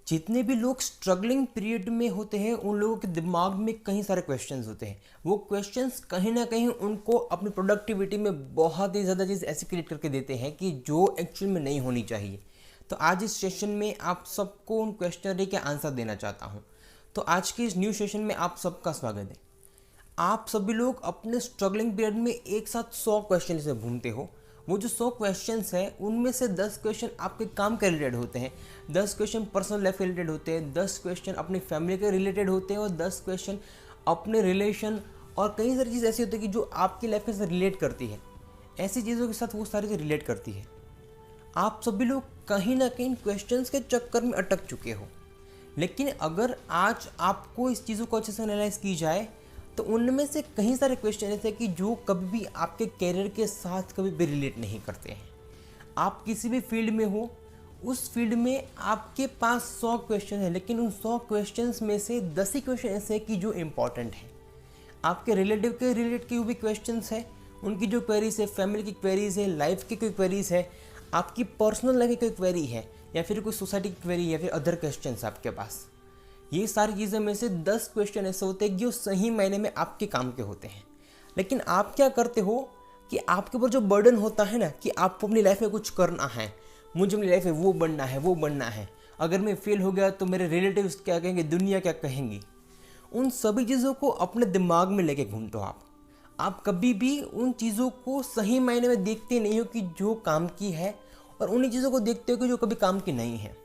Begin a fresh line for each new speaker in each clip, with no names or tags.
जितने भी लोग स्ट्रगलिंग पीरियड में होते हैं उन लोगों के दिमाग में कई सारे क्वेश्चंस होते हैं। वो क्वेश्चंस कहीं ना कहीं उनको अपनी प्रोडक्टिविटी में बहुत ही ज़्यादा चीज़ ऐसी क्रिएट करके देते हैं कि जो एक्चुअल में नहीं होनी चाहिए। तो आज इस सेशन में आप सबको उन क्वेश्चनरी के आंसर देना चाहता हूँ। तो आज के इस न्यू सेशन में आप सबका स्वागत है। आप सभी लोग अपने स्ट्रगलिंग पीरियड में एक साथ 100 क्वेश्चन से घूमते हो। वो जो 100 क्वेश्चंस हैं उनमें से 10 क्वेश्चन आपके काम के रिलेटेड होते हैं, 10 क्वेश्चन पर्सनल लाइफ के रिलेटेड होते हैं, 10 क्वेश्चन अपनी फैमिली के रिलेटेड होते हैं और 10 क्वेश्चन अपने रिलेशन और कई सारी चीज़ ऐसी होती है कि जो आपकी लाइफ से रिलेट करती है। ऐसी चीज़ों के साथ वो सारी चीज़ रिलेट करती है। आप सभी लोग कहीं ना कहीं क्वेश्चंस के चक्कर में अटक चुके हो, लेकिन अगर आज आपको इस चीज़ों को अच्छे से एनालाइज की जाए तो उनमें से कई सारे क्वेश्चन ऐसे कि जो कभी भी आपके कैरियर के साथ कभी भी रिलेट नहीं करते हैं। आप किसी भी फील्ड में हो, उस फील्ड में आपके पास 100 क्वेश्चन है, लेकिन उन 100 क्वेश्चंस में से 10 ही क्वेश्चन ऐसे हैं कि जो इम्पॉर्टेंट है। आपके रिलेटिव के रिलेट के भी क्वेश्चंस है, उनकी जो क्वेरीज है, फैमिली की क्वेरीज है, लाइफ की कोई क्वेरीज है, आपकी पर्सनल लाइफ की कोई क्वेरी है, या फिर कोई सोसाइटी की क्वेरी, या फिर अदर क्वेश्चन आपके पास। ये सारी चीज़ों में से 10 क्वेश्चन ऐसे होते हैं जो सही मायने में आपके काम के होते हैं। लेकिन आप क्या करते हो कि आपके ऊपर जो बर्डन होता है ना कि आपको अपनी लाइफ में कुछ करना है, मुझे अपनी लाइफ में वो बनना है, वो बनना है, अगर मैं फेल हो गया तो मेरे रिलेटिव्स क्या कहेंगे, दुनिया क्या कहेंगी, उन सभी चीज़ों को अपने दिमाग में लेके घूमते हो आप कभी भी उन चीज़ों को सही मायने में देखते नहीं हो कि जो काम की है, और उन्हीं चीज़ों को देखते हो कि जो कभी काम की नहीं है।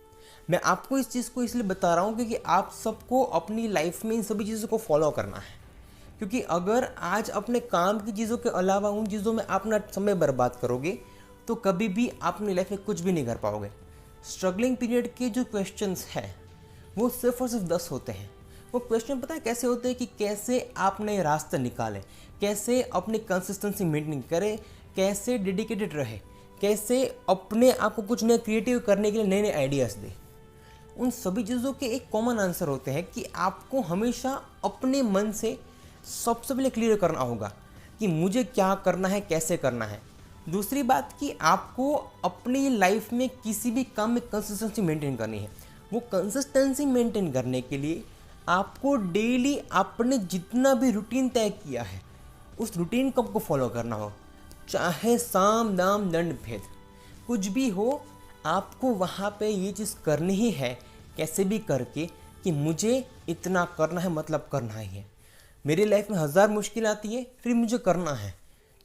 मैं आपको इस चीज़ को इसलिए बता रहा हूँ क्योंकि आप सबको अपनी लाइफ में इन सभी चीज़ों को फॉलो करना है। क्योंकि अगर आज अपने काम की चीज़ों के अलावा उन चीज़ों में अपना समय बर्बाद करोगे तो कभी भी आप अपनी लाइफ में कुछ भी नहीं कर पाओगे। स्ट्रगलिंग पीरियड के जो क्वेश्चंस हैं वो सिर्फ और सिर्फ 10 होते हैं। वो क्वेश्चन पता है कैसे होते हैं कि कैसे आप नए रास्ते निकालें, कैसे अपनी कंसिस्टेंसी मेंटेन करें, कैसे डेडिकेटेड रहे, कैसे अपने आप को कुछ नया क्रिएटिव करने के लिए नए नए आइडियाज़ दें। उन सभी चीज़ों के एक कॉमन आंसर होते हैं कि आपको हमेशा अपने मन से सबसे पहले क्लियर करना होगा कि मुझे क्या करना है, कैसे करना है। दूसरी बात कि आपको अपनी लाइफ में किसी भी काम में कंसिस्टेंसी मेंटेन करनी है। वो कंसिस्टेंसी मेंटेन करने के लिए आपको डेली आपने जितना भी रूटीन तय किया है उस रूटीन को आपको फॉलो करना हो, चाहे साम दाम दंड भेद कुछ भी हो, आपको वहाँ पे ये चीज़ करनी ही है कैसे भी करके कि मुझे इतना करना है, मतलब करना ही है। मेरी लाइफ में 1000 मुश्किल आती है फिर मुझे करना है,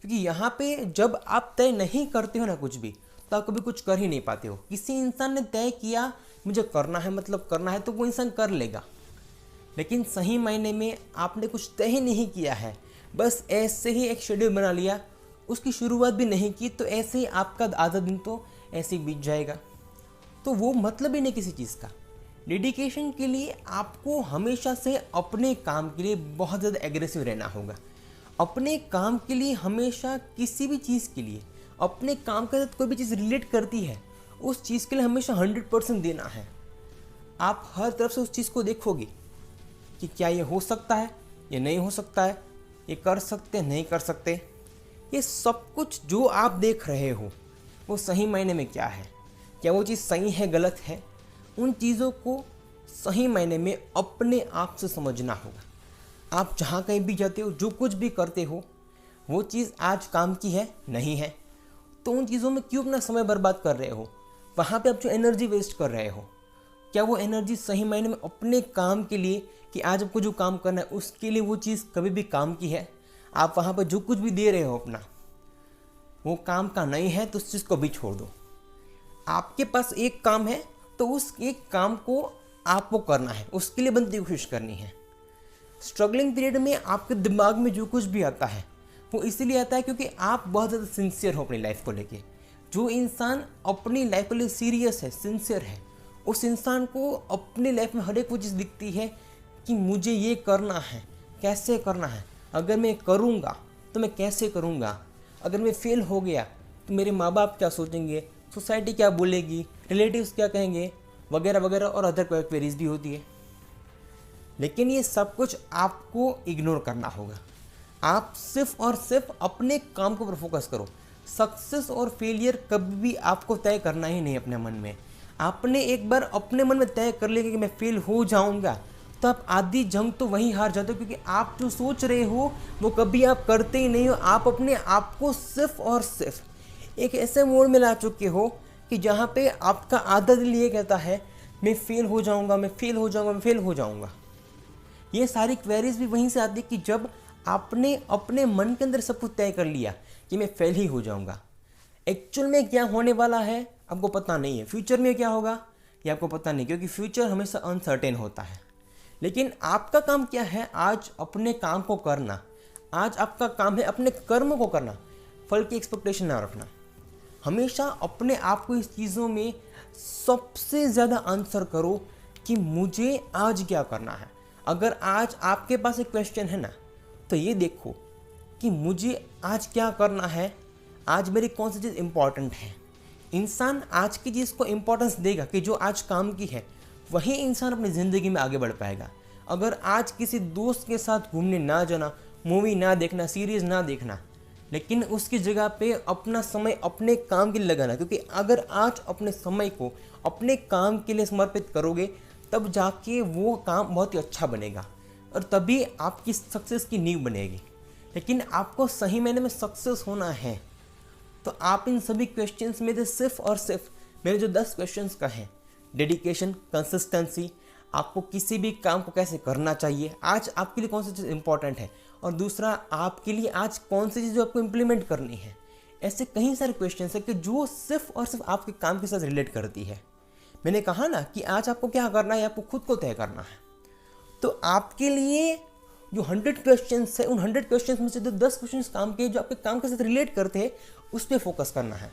क्योंकि यहाँ पे जब आप तय नहीं करते हो ना कुछ भी तो आप कभी कुछ कर ही नहीं पाते हो। किसी इंसान ने तय किया मुझे करना है मतलब करना है तो वो इंसान कर लेगा, लेकिन सही मायने में आपने कुछ तय ही नहीं किया है, बस ऐसे ही एक शेड्यूल बना लिया, उसकी शुरुआत भी नहीं की, तो ऐसे ही आपका आधा दिन तो ऐसे ही बीत जाएगा। तो वो मतलब ही नहीं किसी चीज़ का। डेडिकेशन के लिए आपको हमेशा से अपने काम के लिए बहुत ज़्यादा एग्रेसिव रहना होगा। अपने काम के लिए हमेशा किसी भी चीज़ के लिए, अपने काम के साथ कोई भी चीज़ रिलेट करती है उस चीज़ के लिए हमेशा 100% देना है। आप हर तरफ से उस चीज़ को देखोगे कि क्या ये हो सकता है, ये नहीं हो सकता है, ये कर सकते नहीं कर सकते। ये सब कुछ जो आप देख रहे हो वो सही मायने में क्या है, क्या वो चीज़ सही है गलत है, उन चीज़ों को सही मायने में अपने आप से समझना होगा। आप जहाँ कहीं भी जाते हो, जो कुछ भी करते हो, वो चीज़ आज काम की है नहीं है, तो उन चीज़ों में क्यों अपना समय बर्बाद कर रहे हो, वहाँ पे आप जो एनर्जी वेस्ट कर रहे हो, क्या वो एनर्जी सही मायने में अपने काम के लिए कि आज आपको जो काम करना है उसके लिए वो चीज़ कभी भी काम की है? आप वहाँ पर जो कुछ भी दे रहे हो अपना वो काम का नहीं है तो उस चीज़ को भी छोड़ दो। आपके पास एक काम है तो उस एक काम को आपको करना है, उसके लिए बनती कोशिश करनी है। स्ट्रगलिंग पीरियड में आपके दिमाग में जो कुछ भी आता है वो इसीलिए आता है क्योंकि आप बहुत ज़्यादा सिंसियर हो अपनी लाइफ को लेके। जो इंसान अपनी लाइफ के लिए सीरियस है, सिंसियर है, उस इंसान को अपनी लाइफ में हर एक वो चीज़ दिखती है कि मुझे ये करना है, कैसे करना है, अगर मैं करूँगा तो मैं कैसे करूँगा, अगर मैं फेल हो गया तो मेरे माँ बाप क्या सोचेंगे, सोसाइटी क्या बोलेगी, रिलेटिव्स क्या कहेंगे, वगैरह वगैरह, और अदर क्वेरीज भी होती है। लेकिन ये सब कुछ आपको इग्नोर करना होगा। आप सिर्फ और सिर्फ अपने काम के ऊपर फोकस करो। सक्सेस और फेलियर कभी भी आपको तय करना ही नहीं अपने मन में। आपने एक बार अपने मन में तय कर लिया कि मैं फेल हो जाऊंगा, तो आप आधी जंग तो वहीं हार जाते हो, क्योंकि आप जो सोच रहे हो वो कभी आप करते ही नहीं हो। आप अपने आप को सिर्फ और सिर्फ एक ऐसे मोड में ला चुके हो कि जहाँ पे आपका आधा दिल ये कहता है मैं फेल हो जाऊंगा, मैं फेल हो जाऊंगा, मैं फेल हो जाऊंगा। ये सारी क्वेरीज भी वहीं से आती है कि जब आपने अपने मन के अंदर सब कुछ तय कर लिया कि मैं फेल ही हो जाऊंगा। एक्चुअल में क्या होने वाला है आपको पता नहीं है, फ्यूचर में क्या होगा ये आपको पता नहीं, क्योंकि फ्यूचर हमेशा अनसर्टेन होता है। लेकिन आपका काम क्या है, आज अपने काम को करना। आज आपका काम है अपने कर्म को करना, फल की एक्सपेक्टेशन ना रखना। हमेशा अपने आप को इस चीज़ों में सबसे ज़्यादा आंसर करो कि मुझे आज क्या करना है। अगर आज आपके पास एक क्वेश्चन है ना, तो ये देखो कि मुझे आज क्या करना है, आज मेरी कौन सी चीज़ इम्पॉर्टेंट है। इंसान आज की चीज़ को इम्पोर्टेंस देगा कि जो आज काम की है, वही इंसान अपनी ज़िंदगी में आगे बढ़ पाएगा। अगर आज किसी दोस्त के साथ घूमने ना जाना, मूवी ना देखना, सीरीज़ ना देखना, लेकिन उसकी जगह पे अपना समय अपने काम के लिए लगाना, क्योंकि अगर आज अपने समय को अपने काम के लिए समर्पित करोगे तब जाके वो काम बहुत ही अच्छा बनेगा और तभी आपकी सक्सेस की नींव बनेगी। लेकिन आपको सही मायने में सक्सेस होना है तो आप इन सभी क्वेश्चंस में से सिर्फ और सिर्फ मेरे जो 10 क्वेश्चंस का है, डेडिकेशन, कंसिस्टेंसी, आपको किसी भी काम को कैसे करना चाहिए, आज आपके लिए कौन सी चीज़ इंपॉर्टेंट है, और दूसरा आपके लिए आज कौन सी चीज़ जो आपको इम्प्लीमेंट करनी है। ऐसे कई सारे क्वेश्चंस है कि जो सिर्फ और सिर्फ आपके काम के साथ रिलेट करती है। मैंने कहा ना कि आज आपको क्या करना है, आपको खुद को तय करना है। तो आपके लिए जो 100 क्वेश्चंस है, उन 100 क्वेश्चंस में से जो 10 क्वेश्चंस काम के जो आपके काम के साथ रिलेट करते हैं उस पर फोकस करना है।